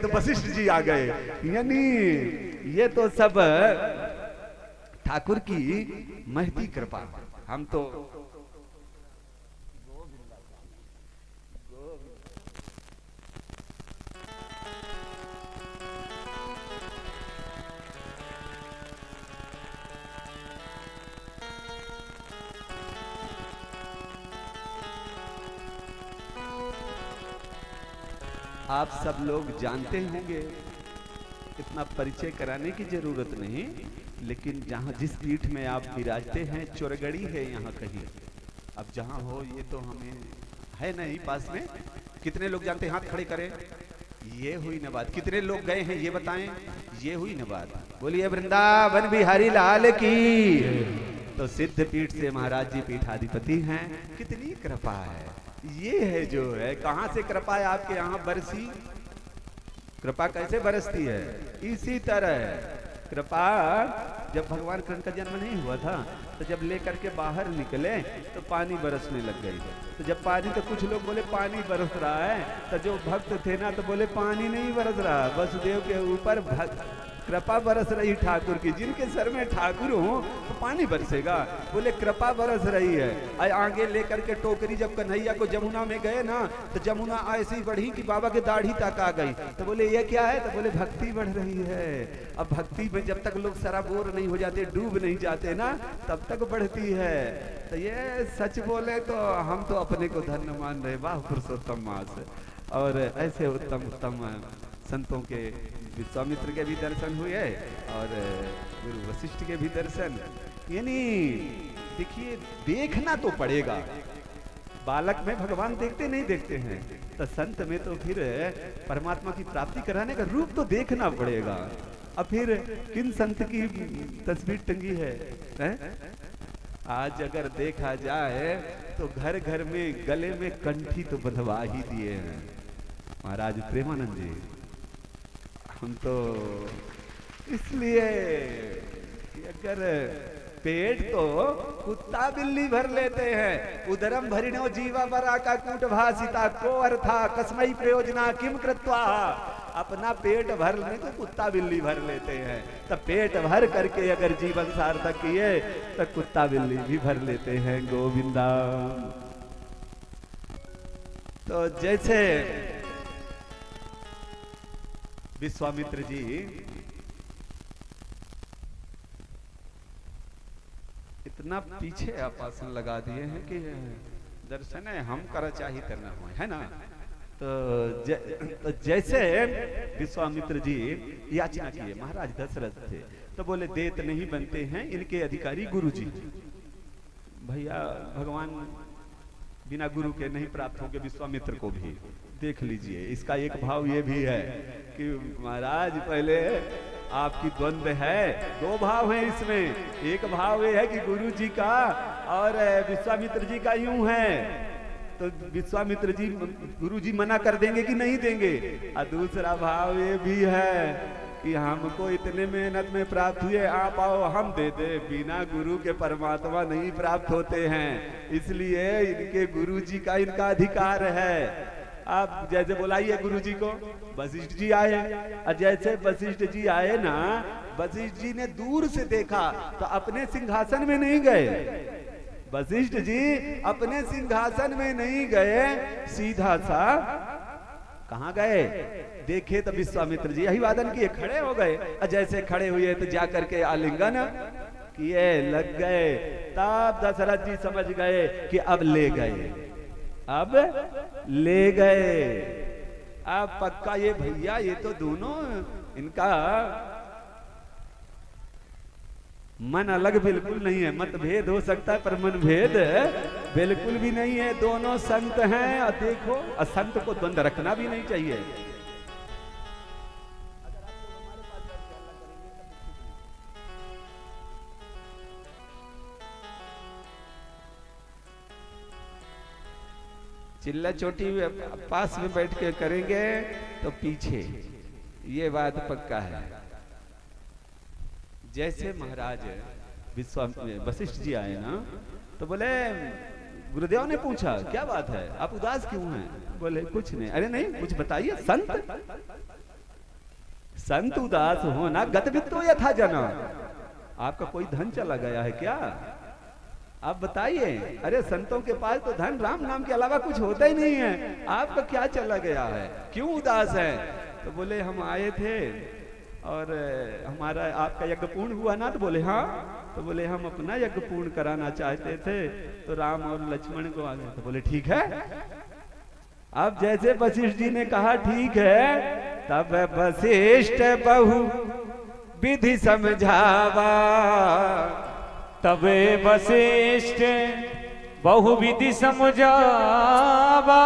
तो वशिष्ठ जी आ गए। यानी ये तो सब ठाकुर की महती कृपा। हम तो आप सब लोग जानते होंगे, इतना परिचय कराने की जरूरत नहीं, लेकिन जहाँ जिस पीठ में आप विराजते हैं चोरगड़ी है यहाँ कहीं। अब जहाँ हो ये तो हमें है नहीं पास में। कितने लोग जानते हैं? हाथ खड़े करें। ये हुई न बात। कितने लोग गए हैं ये बताएं। ये हुई न बात। बोलिए वृंदावन बिहारी लाल की। तो सिद्ध पीठ से महाराज जी पीठाधिपति हैं। कितनी कृपा है। ये है जो है। कहां से कृपा है आपके यहाँ बरसी? कृपा कैसे बरसती है? इसी तरह कृपा, जब भगवान कृष्ण का जन्म नहीं हुआ था तो जब लेकर के बाहर निकले तो पानी बरसने लग गई। तो जब पानी, तो कुछ लोग बोले पानी बरस रहा है, तो जो भक्त थे ना तो बोले पानी नहीं बरस रहा, वसुदेव के ऊपर कृपा बरस रही ठाकुर की। जिनके सर में ठाकुर हो तो पानी बरसेगा। बोले कृपा बरस रही है। आगे लेकर के टोकरी जब कन्हैया को जमुना में गए ना तो जमुना ऐसी बढ़ी कि बाबा के दाढ़ी तक आ गई। तो बोले ये क्या है? तो बोले भक्ति बढ़ रही है। अब भक्ति में जब तक लोग सराबोर नहीं हो जाते, डूब नहीं जाते ना, तब तक बढ़ती है। तो ये सच बोले तो हम तो अपने को धन्य मान रहे। वाह पुरुषोत्तम मास। और ऐसे उत्तम उत्तम संतों के, विश्वामित्र के भी दर्शन हुए और गुरु वशिष्ठ के भी दर्शन। यानी देखिए, देखना तो पड़ेगा। बालक में भगवान देखते नहीं देखते हैं, तो संत में तो फिर परमात्मा की प्राप्ति कराने का रूप तो देखना पड़ेगा। अब फिर किन संत की तस्वीर टंगी है? आज अगर देखा जाए तो घर घर में गले में कंठी तो बंधवा ही दिए हैं महाराज प्रेमानंद जी। हम तो इसलिए कि अगर पेट तो कुत्ता बिल्ली भर लेते हैं। उदरम भरिणो जीवा बरा का कूट भाषिता को अर्था कस्मई प्रयोजना किम कृत्वा। अपना पेट भर ले तो कुत्ता बिल्ली भर लेते हैं। तो पेट भर करके अगर जीवन सार्थक किए तो कुत्ता बिल्ली भी भर लेते हैं। गोविंदा। तो जैसे विश्वामित्र जी इतना पीछे आसन लगा दिए हैं कि दर्शन है हम कर चाहिए करना हो, है ना। तो जैसे विश्वामित्र जी याचना किए, महाराज दशरथ थे तो बोले देत नहीं बनते हैं इनके अधिकारी गुरु जी। भैया भगवान बिना गुरु के नहीं प्राप्त होंगे विश्वामित्र को भी। देख लीजिए, इसका एक भाव ये भी है कि महाराज पहले आपकी द्वंद्व है। दो भाव है इसमें। एक भाव ये है कि गुरु जी का और विश्वामित्र जी का यूं है, तो विश्वामित्र जी गुरु जी मना कर देंगे कि नहीं देंगे। और दूसरा भाव ये भी है कि हमको इतने मेहनत में प्राप्त हुए, आप आओ हम दे दे। बिना गुरु के परमात्मा नहीं प्राप्त होते हैं, इसलिए इनके गुरु जी का इनका अधिकार है। आप जैसे बुलाइए गुरु जी को, वशिष्ठ जी आए, और जैसे वशिष्ठ जी आए ना, वशिष्ठ जी ने दूर से देखा तो अपने सिंहासन में नहीं गए। वशिष्ठ जी अपने सिंहासन में नहीं गए, सीधा सा कहाँ गए? देखे तो विश्वामित्र जी अभिवादन किए, खड़े हो गए। और जैसे खड़े हुए तो जाकर के आलिंगन किए, लग गए। तब दशरथ जी समझ गए कि अब ले गए, अब ले गए। अब पक्का ये भैया, ये तो दोनों इनका मन अलग बिल्कुल नहीं है। मतभेद हो सकता है पर मनभेद बिल्कुल भी नहीं है। दोनों संत हैं। और देखो, असंत को द्वंद्व रखना भी नहीं चाहिए। चिल्ला चोटी पास में बैठ के करेंगे तो पीछे, ये बात पक्का है। जैसे महाराज वशिष्ठ जी आए ना, तो बोले गुरुदेव ने पूछा क्या बात है, आप उदास क्यों हैं? बोले कुछ नहीं। अरे नहीं, कुछ बताइए संत। संत उदास होना गतवित्तो यथा जना। आपका कोई धन चला गया है क्या? आप बताइए। अरे संतों के पास तो धन राम नाम के अलावा कुछ होता ही नहीं है, आपका क्या चला गया है, क्यों उदास है? तो बोले हम आए थे और हमारा आपका यज्ञ पूर्ण हुआ ना? तो बोले हाँ। तो बोले हम अपना यज्ञ पूर्ण कराना चाहते थे, तो राम और लक्ष्मण को आ गए। तो बोले ठीक है। अब जैसे वशिष्ठ जी ने कहा ठीक है, तब वशिष्ठ बहु विधि समझावा। तबे वशिष्ठ बहुविधि समझावा।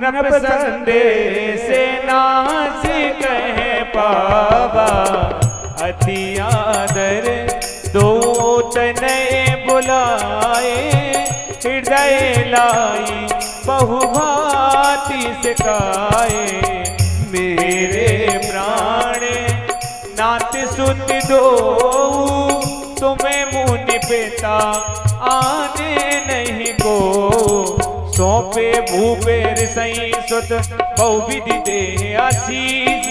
नृप संदेश नास कह पावा। अति आदर दो तनय बुलाए। हृदय लाई बहुभांति सिखाए। मेरे प्राण नाथ सुत दो। तुम्हें मुनि पिता आने नहीं को। सौंपे भूपेर सही सुत बहुविधि दे आशीष।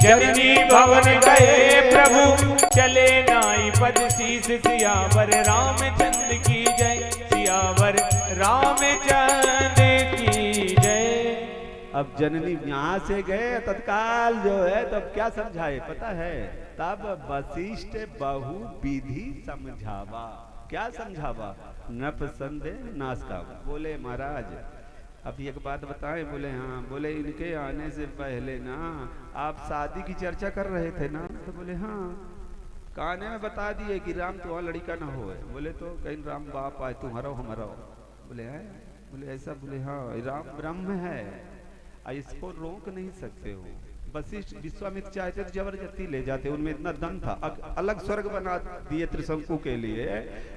जननी भवन गए प्रभु चले नाई पद शीस। सियावर रामचंद्र की जय। सियावर रामचंद्र की जय। अब जननी यहाँ से गए तत्काल जो है, तब क्या समझाए पता है? तब वशिष्ठ बहु विधि समझावा। क्या समझावा? नप संदेह नाश का। बोले महाराज अब एक बात बताएं? बोले हाँ। बोले इनके आने से पहले ना आप शादी की चर्चा कर रहे थे ना? तो बोले हाँ। काने में बता दिए कि राम तुम्हारा लड़का ना हो। बोले तो कहीं राम बाप आए तुम्हारा हमारा। बोले है? बोले ऐसा? बोले हाँ राम ब्रह्म है, इसको रोक नहीं सकते हो। वशिष्ठ विश्वामित्र चाहते तो जबरदस्ती ले जाते, उनमें इतना दम था। अलग स्वर्ग बना दिए त्रिशंकु के लिए।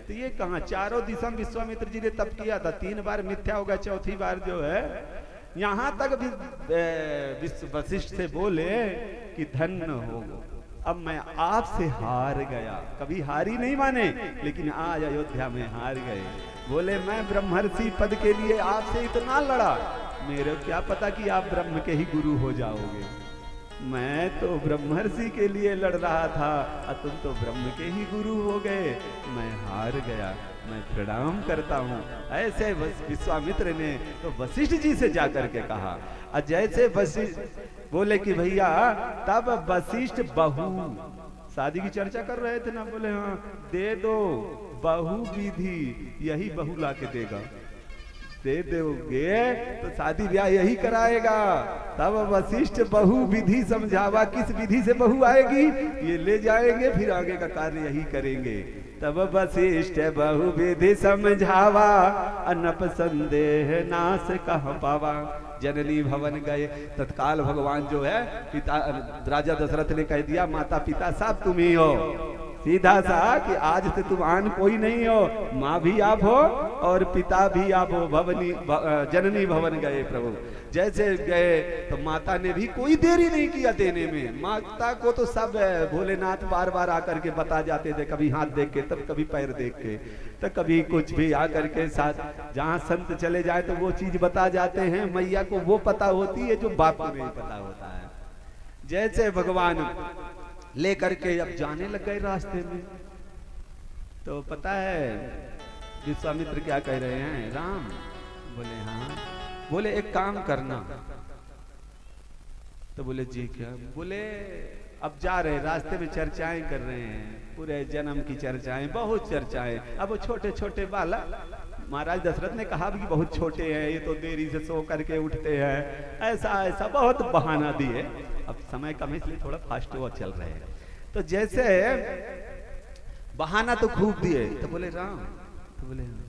तो ये कहाँ, चारों दिशा विश्वामित्र जी ने तप किया था, 3 बार मिथ्या हो गया, चौथी बार जो है यहाँ तक भी वशिष्ठ से बोले कि धन्य हो, अब मैं आपसे हार गया। कभी हारी नहीं माने, लेकिन आज अयोध्या में हार गए। बोले मैं ब्रह्मर्षि पद के लिए आपसे इतना लड़ा, मेरे क्या पता कि आप ब्रह्म के ही गुरु हो जाओगे। मैं तो ब्रह्मर्षि के लिए लड़ रहा था और तुम तो ब्रह्म के ही गुरु हो गए। मैं हार गया, मैं प्रणाम करता हूँ। ऐसे विश्वामित्र ने तो वशिष्ठ जी से जाकर के कहा। और जैसे वशिष्ठ बोले कि भैया, तब वशिष्ठ बहु शादी की चर्चा कर रहे थे ना? बोले हाँ दे दो बहु विधि, यही बहु ला के देगा। दे दोगे तो शादी ब्याह यही कराएगा। तब वशिष्ठ बहु विधि समझावा। किस विधि से बहु आएगी? ये ले जाएंगे, फिर आगे का कार्य यही करेंगे। तब वशिष्ठ बहु विधि समझावा। अनप संदेह नाश कह पावा। जननी भवन गए, तत्काल भगवान जो है पिता राजा दशरथ ने कह दिया, माता पिता सब तुम ही हो। सीधा सा कि आज से तुम आन कोई नहीं हो, माँ भी आप हो और पिता भी आप हो। जननी भवन गए प्रभु। जैसे गए तो माता ने भी कोई देरी नहीं किया देने में। माता को तो सब भोलेनाथ बार बार आकर के बता जाते थे, कभी हाथ देख के, तब कभी पैर देख के, तो कभी कुछ भी आकर के साथ। जहाँ संत चले जाए तो वो चीज बता जाते हैं। मैया को वो पता होती है जो बाप को नहीं पता होता है। जैसे भगवान लेकर के अब जाने लग गए रास्ते में, तो पता है विश्वामित्र क्या कह रहे हैं? राम बोले हाँ। बोले एक काम करना। तो बोले जी क्या? बोले अब जा रहे, रास्ते में चर्चाएं कर रहे हैं, पूरे जन्म की चर्चाएं, बहुत चर्चाएं। अब वो छोटे छोटे बालक, महाराज दशरथ ने कहा भी बहुत छोटे हैं, ये तो देरी से सो करके उठते हैं, ऐसा ऐसा बहुत बहाना दिए। अब समय कम है इसलिए थोड़ा फास्ट वो चल रहे हैं। तो जैसे बहाना तो खूब दिए। तो बोले राम, तो बोले हाँ।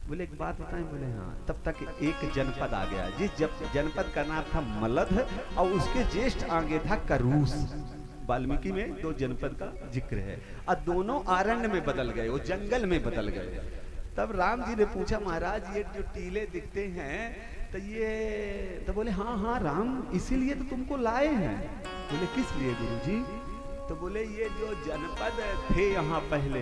बोले एक बात बताएं? बोले हाँ। तब तक एक जनपद आ गया, जिस जनपद का नाम था मलध और उसके ज्येष्ठ आगे था करूस। वाल्मीकि में 2 जनपद का जिक्र है और दोनों आरण्य में बदल गए, वो जंगल में बदल गए। तब राम जी ने पूछा, महाराज ये जो टीले दिखते हैं तो ये? तो बोले हाँ हाँ राम, इसीलिए तो तुमको लाए हैं। बोले किस लिए गुरुजी? तो बोले ये जो जनपद थे यहाँ पहले,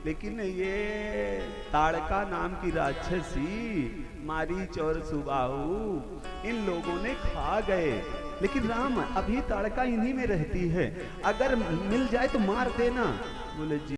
लेकिन ये ताड़का नाम की राक्षसी, मारीच और सुबाहु, इन लोगों ने खा गए। लेकिन राम, अभी ताड़का इन्हीं में रहती है, अगर मिल जाए तो मार देना। बोले जी